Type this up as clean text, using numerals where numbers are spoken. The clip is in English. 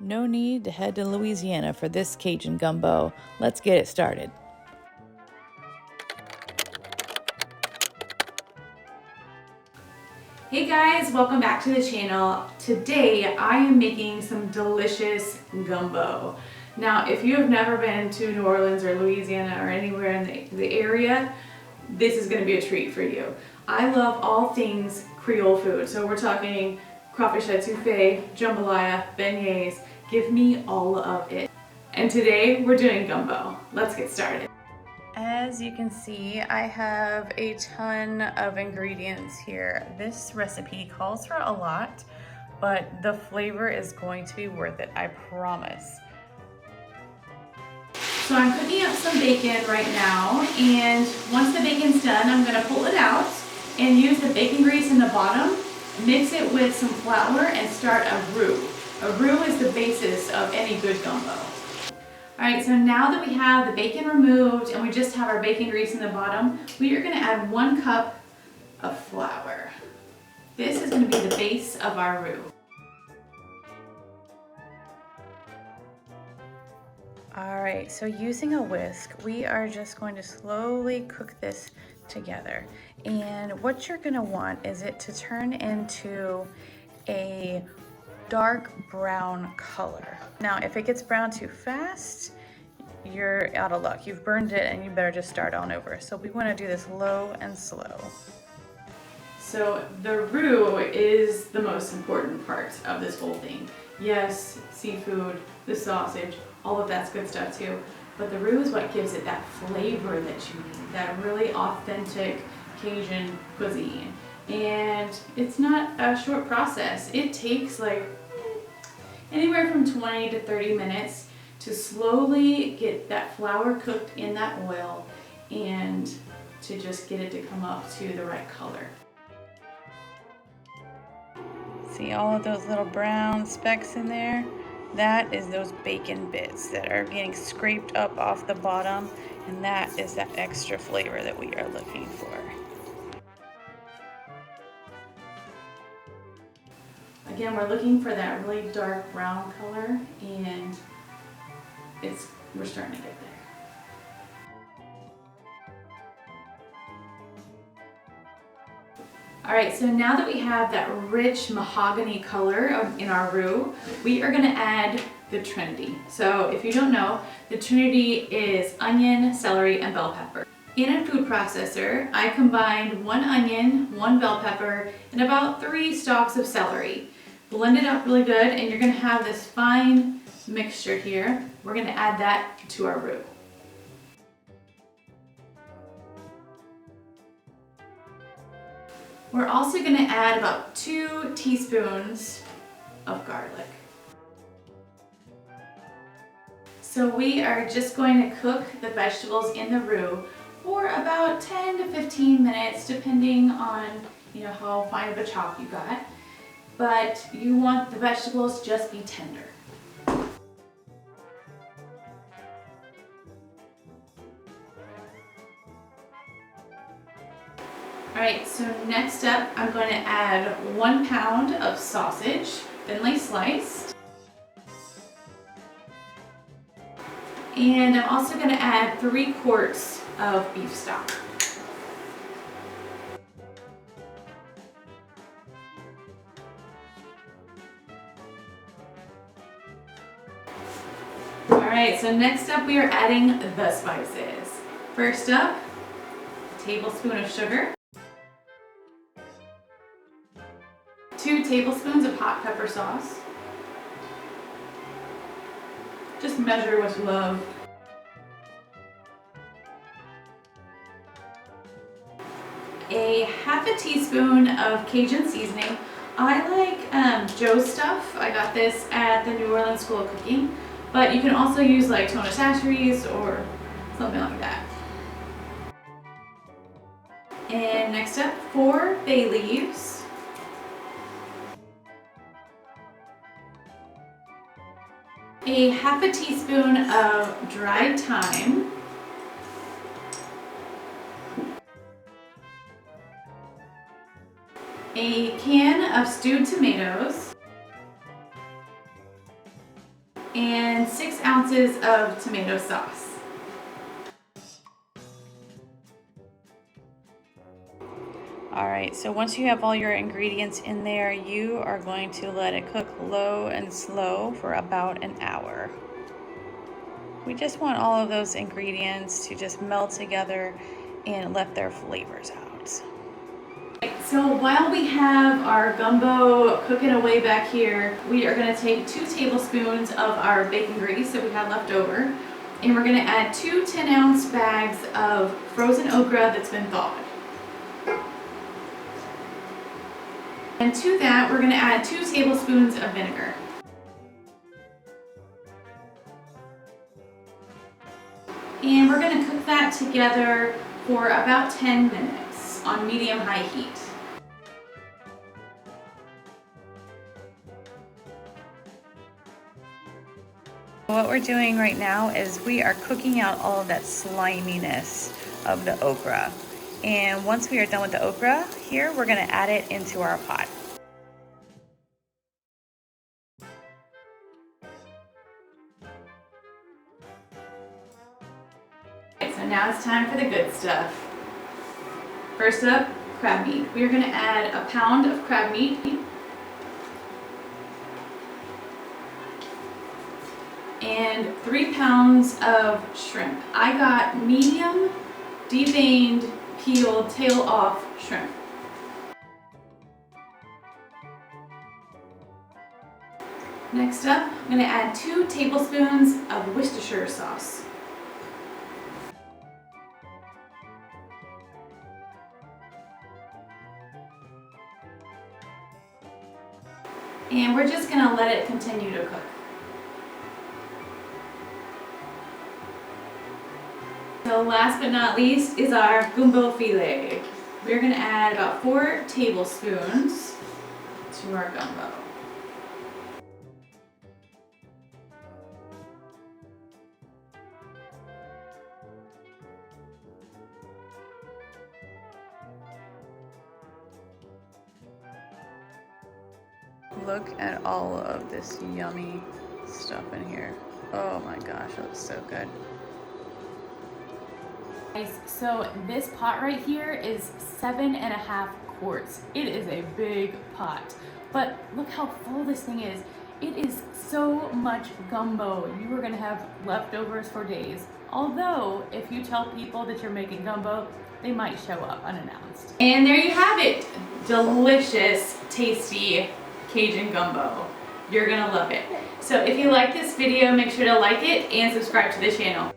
No need to head to Louisiana for this Cajun gumbo. Let's get it started. Hey guys, welcome back to the channel. Today I am making some delicious gumbo. Now if you have never been to New Orleans or Louisiana or anywhere in the area, this is going to be a treat for you. I love all things Creole food, so we're talking crawfish etouffee, jambalaya, beignets. Give me all of it. And today we're doing gumbo. Let's get started. As you can see, I have a ton of ingredients here. This recipe calls for a lot, but the flavor is going to be worth it, I promise. So I'm cooking up some bacon right now, and once the bacon's done, I'm gonna pull it out and use the bacon grease in the bottom, mix it with some flour, and start a roux. A roux is the basis of any good gumbo. Alright, so now that we have the bacon removed and we just have our bacon grease in the bottom, we are going to add 1 cup of flour. This is going to be the base of our roux. Alright, so using a whisk, we are just going to slowly cook this together. And what you're going to want is it to turn into a dark brown color. Now, if it gets brown too fast, you're out of luck. You've burned it and you better just start on over. So we want to do this low and slow. So the roux is the most important part of this whole thing. Yes, seafood, the sausage, all of that's good stuff too. But the roux is what gives it that flavor that you need, that really authentic Cajun cuisine. And it's not a short process. It takes like anywhere from 20 to 30 minutes to slowly get that flour cooked in that oil and to just get it to come up to the right color. See all of those little brown specks in there? That is those bacon bits that are getting scraped up off the bottom, and that is that extra flavor that we are looking for. Again, we're looking for that really dark brown color, and we're starting to get there. All right, so now that we have that rich mahogany color in our roux, we are gonna add the Trinity. So if you don't know, the Trinity is onion, celery, and bell pepper. In a food processor, I combined 1 onion, 1 bell pepper, and about 3 stalks of celery. Blend it up really good, and you're gonna have this fine mixture here. We're gonna add that to our roux. We're also gonna add about 2 teaspoons of garlic. So we are just going to cook the vegetables in the roux for about 10 to 15 minutes, depending on how fine of a chop you got. But you want the vegetables to just be tender. Alright, so next up I'm going to add 1 pound of sausage, thinly sliced. And I'm also going to add 3 quarts of beef stock. Alright, so next up we are adding the spices. First up, a tablespoon of sugar, 2 tablespoons of hot pepper sauce. Just measure with love. A ½ a teaspoon of Cajun seasoning. I like Joe's stuff. I got this at the New Orleans School of Cooking. But you can also use like Tony Chachere's or something like that. And next up, 4 bay leaves. A ½ a teaspoon of dried thyme. A can of stewed tomatoes. and 6 ounces of tomato sauce. All right, so once you have all your ingredients in there, you are going to let it cook low and slow for about an hour. We just want all of those ingredients to just meld together and let their flavors out. So while we have our gumbo cooking away back here, we are going to take 2 tablespoons of our bacon grease that we had left over, and we're going to add 2 10-ounce bags of frozen okra that's been thawed. And to that, we're going to add 2 tablespoons of vinegar. And we're going to cook that together for about 10 minutes on medium-high heat. What we're doing right now is we are cooking out all of that sliminess of the okra. And once we are done with the okra, here we're going to add it into our pot. So now it's time for the good stuff. First up, crab meat. We are going to add a pound of crab meat and 3 pounds of shrimp. I got medium, deveined, peeled, tail off shrimp. Next up, I'm going to add 2 tablespoons of Worcestershire sauce. And we're just going to let it continue to cook. So last but not least is our gumbo filet. We're going to add about 4 tablespoons to our gumbo. Look at all of this yummy stuff in here. Oh my gosh, it looks so good. Guys, so this pot right here is 7.5 quarts. It is a big pot, but look how full this thing is. It is so much gumbo. You are gonna have leftovers for days. Although, if you tell people that you're making gumbo, they might show up unannounced. And there you have it. Delicious, tasty Cajun gumbo. You're gonna love it. So if you like this video, make sure to like it and subscribe to the channel.